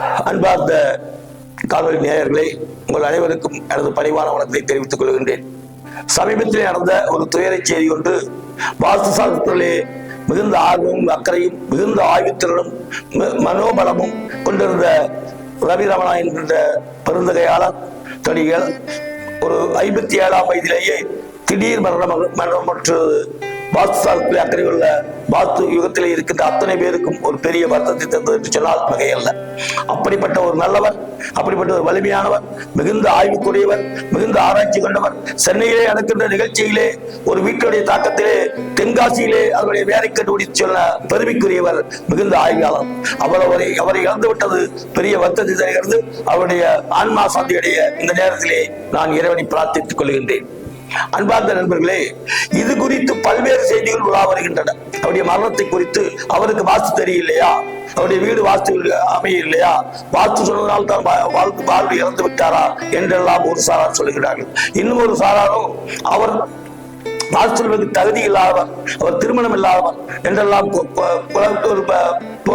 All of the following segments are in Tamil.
அன்பார்ந்த காணொலி நேயர்களே, உங்கள் அனைவருக்கும் எனது பணிவான வணக்கத்தை தெரிவித்துக் கொள்கின்றேன். சமீபத்தில் நடந்த ஒரு துயர செய்தி ஒன்று வாஸ்து சாஸ்திரத்திலே மிகுந்த ஆர்வமும் அக்கறையும் மிகுந்த ஆய்வுத்திறனும் மனோபலமும் கொண்டிருந்த ரவி ரமணா என்கின்ற பெருந்தகையாளர் தடிகள் ஒரு 57ஆம் வயதிலேயே திடீர் மரணமற்றது. வாஸ்து சாஸ்திரத்தில் அக்கறை உள்ள வாஸ்து யுகத்திலே இருக்கின்ற அத்தனை பேருக்கும் ஒரு பெரிய வருத்தத்தை தந்தது என்று சொன்னால் வகையல்ல. அப்படிப்பட்ட ஒரு நல்லவர், அப்படிப்பட்ட ஒரு வலிமையானவர், மிகுந்த ஆய்வுக்குரியவர், மிகுந்த ஆராய்ச்சி கொண்டவர். சென்னையிலே நடக்கின்ற நிகழ்ச்சியிலே ஒரு வீட்டுடைய தாக்கத்திலே தென்காசியிலே அவருடைய வேலை கண்டுபிடித்து சொன்ன பெருமைக்குரியவர், மிகுந்த ஆய்வாளர். அவரை இழந்து விட்டது பெரிய வருத்தத்தை தருகிறது. அவருடைய ஆன்மா சாந்தியுடைய இந்த நேரத்திலே நான் இறைவனை பிரார்த்தித்துக் கொள்கின்றேன். அன்பார்ந்த நண்பர்களே, இது குறித்து பல்வேறு செய்திகள் உலா வருகின்றன. அவருடைய மரணத்தை குறித்து அவருக்கு வாஸ்து தெரியலையா, அவருடைய வீடு வாஸ்து அமைய இல்லையா, வாஸ்து சொன்னதால் தான் வாழ்வு இறந்து விட்டாரா என்றெல்லாம் ஒரு சாரார் சொல்லுகிறார்கள். இன்னும் ஒரு சாராரும் அவர் வாஸ்து தகுதி இல்லாதவர், அவர் திருமணம் இல்லாதவர் என்றெல்லாம்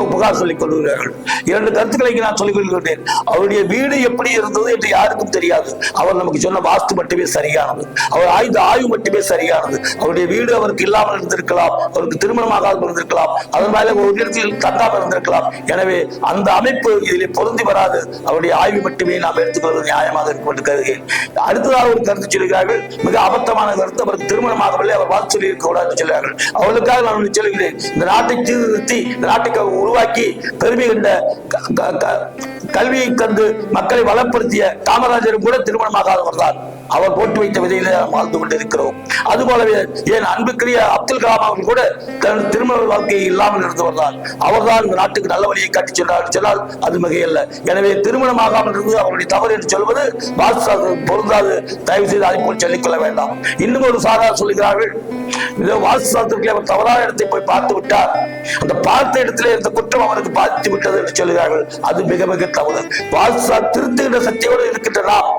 புகார் சொல்லிக் கொள்கிறார்கள். இரண்டு கருத்துக்களை நான் சொல்லிக் கொள்கிறேன். அவருடைய வீடு எப்படி இருந்தது என்று யாருக்கும் தெரியாது. அவர் நமக்கு சொன்ன வாஸ்து மட்டுமே சரியானது, அவர் ஆய்வு மட்டுமே சரியானது. அவருடைய வீடு அவருக்கு இல்லாமல் இருந்திருக்கலாம், அவருக்கு திருமணமாகாமல் இருந்திருக்கலாம், அதன் மேல ஒரு இடத்தில் தங்காமல் இருந்திருக்கலாம். எனவே அந்த அமைப்பு இதில் பொருந்தி வராது. அவருடைய ஆய்வு மட்டுமே நாம் எடுத்துக்கொள்வது நியாயமாக இருக்கும் என்று கருதுகிறேன். அடுத்ததாக ஒரு கருத்து சொல்கிறார்கள், மிக அபத்தமான கருத்து. அவருக்கு திருமணம் அவர் வாக்கு சொல்லி இருக்க கூடாது சொல்கிறார்கள். அவர்களுக்காக நான் சொல்லுகிறேன், இந்த நாட்டை சீர்திருத்தி இந்த நாட்டை உருவாக்கி பெருமை கண்ட கல்வியை கண்டு மக்களை வளப்படுத்திய காமராஜரும் கூட திருமணமாகாதவர் தான். அவர் போட்டு வைத்த விதையில வாழ்ந்து கொண்டிருக்கிறோம். அதுபோலவே ஏன் அன்புக்குரிய அப்துல் கலாம் அவர்கள் கூட தன் திருமண வாழ்க்கையை இல்லாமல் இருந்தவர் தான். அவர்தான் இந்த நாட்டுக்கு நல்ல வழியை காட்டி சொன்னால் அது மிகையல்ல. எனவே திருமணமாகாமல் இருந்தது அவருடைய தவறு என்று சொல்வது வாஸ்து பொருந்தாது. தயவு செய்து அதை போல் சொல்லிக்கொள்ள வேண்டாம். இன்னும் ஒரு சாரார் சொல்லுகிறார்கள், வாஸ்து சாஸ்திரத்தில் அவர் தவறான இடத்தை போய் பார்த்து விட்டார், அந்த பார்த்த இடத்திலே இந்த குற்றம் அவருக்கு பாதித்து விட்டது என்று சொல்கிறார்கள். அது மிக மிக தவறு. வாஸ்து திருத்துகின்ற சக்தியோடு இருக்கின்ற நாம்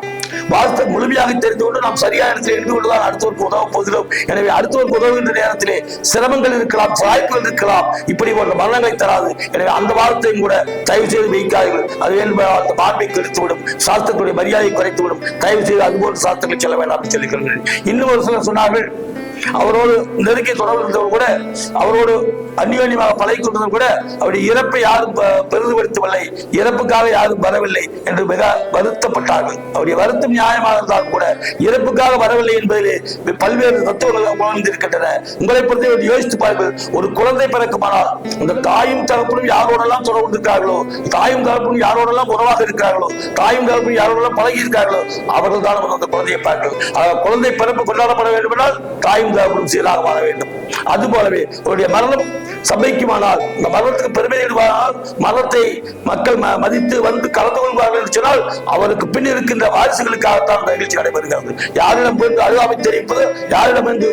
வாஸ்து முழுமையாக தெரிந்து கொண்டு நாம் சரியான இடத்தில் இருந்து கொண்டுதான் அடுத்தவருக்கு உதவ போகிறோம். எனவே அடுத்தவருக்கு உதவுகின்ற நேரத்திலே சிரமங்கள் இருக்கலாம், சாய்ப்புகள் இருக்கலாம், இப்படி போன்ற மரணங்களை தராது. எனவே அந்த வார்த்தையும் கூட தயவு செய்து வைக்காதீர்கள். அது அந்த பார்வை கெடுத்துவிடும், சாஸ்திரத்துடைய மரியாதையை குறைத்துவிடும். தயவு செய்து அதுபோன்ற சாஸ்திரங்களை சொல்ல வேண்டாம் என்று சொல்லிக்கிறேன். இன்னும் ஒரு சிலர் சொன்னார்கள், அவரோடு நெருங்கிய தொடர்பு இருந்தவர் கூட, அவரோடு அந்யோன்யமாக பழகி கொண்டவர் கூட அவருடைய இறப்பை யாரும் பெரிதுபடுத்தவில்லை, இறப்புக்காக யாரும் வரவில்லை என்று மிக வருத்தப்பட்டார்கள். அவருடைய வருத்தம் நியாயமாக இருந்தாலும் கூட இறப்புக்காக வரவில்லை என்பதிலே பல்வேறு தத்துவங்கள் உணர்ந்திருக்கின்றன. உங்களை பொறுத்த யோசித்து பாருங்கள், ஒரு குழந்தை பிறக்குமானால் அந்த தாயும் தரப்பும் யாரோடெல்லாம் தொடர்பு இருக்கிறார்களோ, தாயும் தரப்பும் யாரோடெல்லாம் உறவாக இருக்கிறார்களோ, தாயும் தரப்பும் யாரோடெல்லாம் பழகி இருக்கிறார்களோ, அவர்கள் தான் அந்த குழந்தையை பார்க்கிறார்கள். குழந்தை பிறப்பு கொண்டாடப்பட வேண்டும் என்றால் தாயும் தரப்பும் சீராக வாழ வேண்டும். அதுபோலவே அவருடைய மரணம் சபைக்குமானால், இந்த மரணத்துக்கு பெருமை இடுவானால், மரணத்தை மக்கள் மதித்து வந்து கலந்து கொள்வார்கள் என்று சொன்னால் அவருக்கு பின் இருக்கின்ற வாரிசுகளுக்காகத்தான் அந்த நிகழ்ச்சி நடைபெறுகிறது. யாரிடம் போன்று அழுகாமை தெரிவிப்பது, யாரிடம் என்று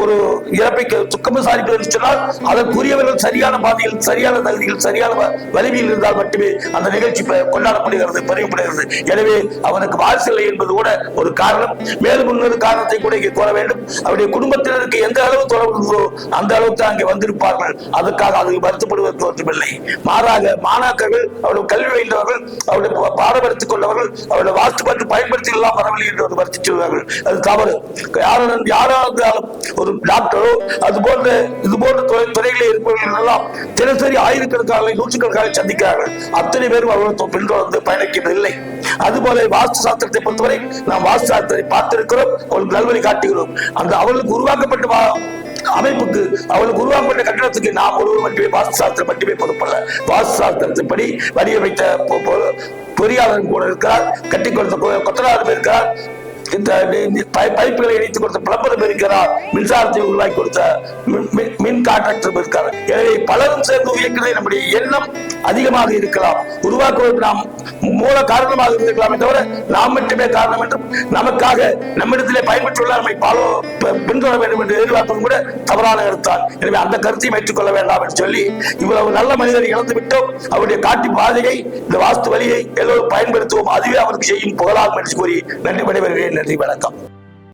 ஒரு இறப்பை துக்கம் விசாரிப்பது என்று சொன்னால் அதற்குரியவர்கள் சரியான பாதையில், சரியான தகுதியில், சரியான வலிமையில் இருந்தால் மட்டுமே அந்த நிகழ்ச்சி கொண்டாடப்படுகிறது, பெருமைப்படுகிறது. எனவே அவனுக்கு வாரிசு இல்லை என்பது கூட ஒரு காரணம். மேலும் இன்னொரு காரணத்தை கூட இங்கே கூற வேண்டும். அவருடைய குடும்பத்தினருக்கு எந்த அளவு தொடர்பு இருந்ததோ அந்த அளவுக்கு அங்கே வந்திருப்பார்கள். அதற்காக அது வருத்தப்படுவதற்கு ஒன்றுமில்லை. மாறாக மாணாக்கர்கள், அவருடைய கல்வி வைந்தவர்கள், அவருடைய பாடம் எடுத்துக் கொண்டவர்கள், அவருடைய வாஸ்து பற்றி பயன்படுத்தி எல்லாம் வரவில்லை என்று ஒரு வருத்தி சொல்வார்கள். அது தவறு. யாராலும் ஒரு டாக்டரோ அது போன்ற இது போன்ற துறைகளில் இருப்பவர்கள் எல்லாம் தினசரி ஆயிரக்கணக்கான நூற்றுக்கணக்காக சந்திக்கிறார்கள். அத்தனை பேரும் அவர்கள் பின்தொடர்ந்து பயணிக்கவில்லை. அதுபோல வாஸ்து சாஸ்திரத்தை பொறுத்தவரை நாம் வாஸ்து சாஸ்திரத்தை பார்த்திருக்கிறோம், அவர்களுக்கு நல்வழி காட்டுகிறோம். அந்த அவர்களுக்கு உருவாக்கப்பட்ட அமைப்புக்கு, அவளுக்கு உருவாக்கப்பட்ட கட்டணத்துக்கு நாம் ஒருவர் மட்டுமே வாஸ்து சாஸ்திரம் மட்டுமே பொறுப்பல்ல. வாஸ்து சாஸ்திரத்தின்படி வடிவமைத்த பொறியாளர் கூட இருக்கிறார், கட்டி கொடுத்த கொத்தனாரும் இருக்கிறார், இந்த பைப்புகளை இணைத்துக் கொடுத்த பிளம்பரும் இருக்கிறார், மின்சாரத்தை உருவாக்கி கொடுத்த மின் கான்ட்ராக்டரும் இருக்கிறார். எனவே பலரும் சேர்ந்து இயக்குவதை நம்முடைய எண்ணம் அதிகமாக இருக்கலாம், உருவாக்குவதற்கு நாம் மூல காரணமாக இருந்திருக்கலாமே தவிர நாம் மட்டுமே காரணம் என்றும் நமக்காக நம்மிடத்திலே பயன்பெற்றுள்ள நம்மை பின்தொடர வேண்டும் என்று எதிர்பார்ப்பதும் கூட தவறான கருத்தான். எனவே அந்த கருத்தையும் ஏற்றுக்கொள்ள வேண்டாம் என்று சொல்லி இவ்வளவு நல்ல மனிதரை இழந்து விட்டோம். அவருடைய காட்டி பாதையை, இந்த வாஸ்து வழியை எல்லோரும் பயன்படுத்துவோம். அதுவே அவருக்கு செய்யும் புகழாகும் என்று கூறி நன்றி விடைபெறுகிறேன். நன்றி, வணக்கம்.